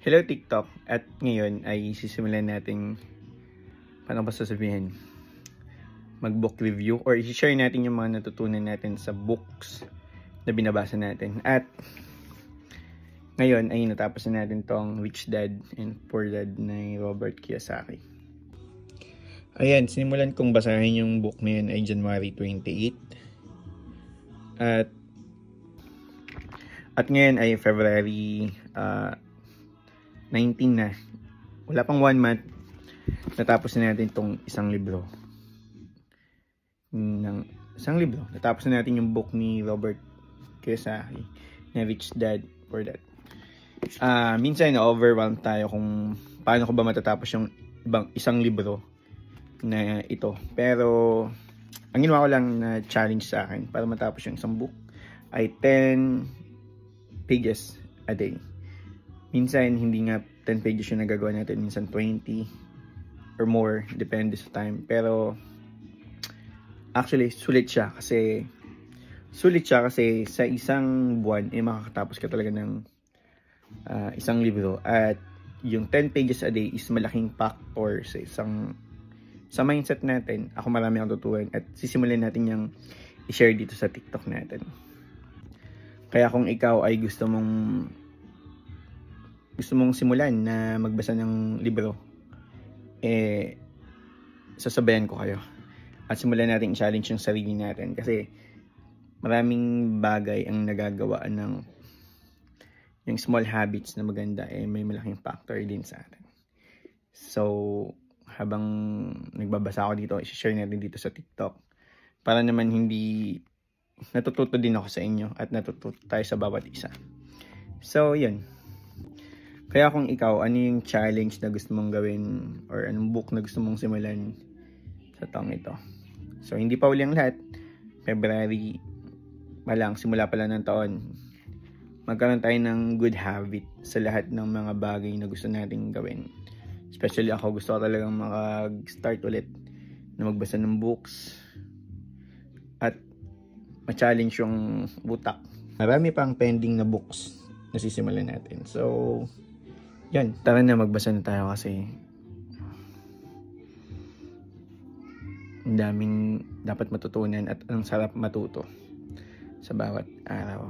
Hello TikTok, at ngayon ay sisimulan natin, paano ba sasabihin, mag-book review or i-share natin yung mga natutunan natin sa books na binabasa natin. At ngayon ay natapos na natin tong Rich Dad and Poor Dad ni Robert Kiyosaki. Ayan, sinimulan kong basahin yung book na yun ay January 28. At ngayon ay February 19 na. Wala pang 1 month. Natapos na natin itong isang libro. Natapos na natin yung book ni Robert Kiyosaki na Rich Dad, Poor Dad. Minsan na-overwhelm tayo kung paano ko ba matatapos yung isang libro na ito. Pero ang ginawa ko lang na challenge sa akin para matapos yung isang book ay 10 pages a day. Minsan, hindi nga 10 pages yung nagagawa natin. Minsan 20 or more. Depende sa time. Pero, actually, sulit siya. Kasi sa isang buwan, makakatapos ka talaga ng isang libro. At yung 10 pages a day is malaking factor sa mindset natin. Ako marami akong tuturuan. At sisimulan natin yung i-share dito sa TikTok natin. Kaya kung ikaw ay gusto mong simulan na magbasa ng libro, sasabayan ko kayo. At simulan natin i-challenge yung sarili natin. Kasi maraming bagay ang nagagawa ng yung small habits na maganda, may malaking factor din sa atin. So, habang nagbabasa ako dito, i-share natin dito sa TikTok. Para naman hindi natututo din ako sa inyo at natututo tayo sa bawat isa. So, yun. Kaya kung ikaw, ano yung challenge na gusto mong gawin or anong book na gusto mong simulan sa taong ito? So, hindi pa uli ang lahat. February pa lang, simula pa lang ng taon. Magkaroon tayo ng good habit sa lahat ng mga bagay na gusto nating gawin. Especially ako, gusto ko talagang mag-start ulit na magbasa ng books at ma-challenge yung butak. Marami pang pending na books na sisimulan natin. So, yan, tara na magbasa na tayo kasi ang daming dapat matutunan at ang sarap matuto sa bawat araw.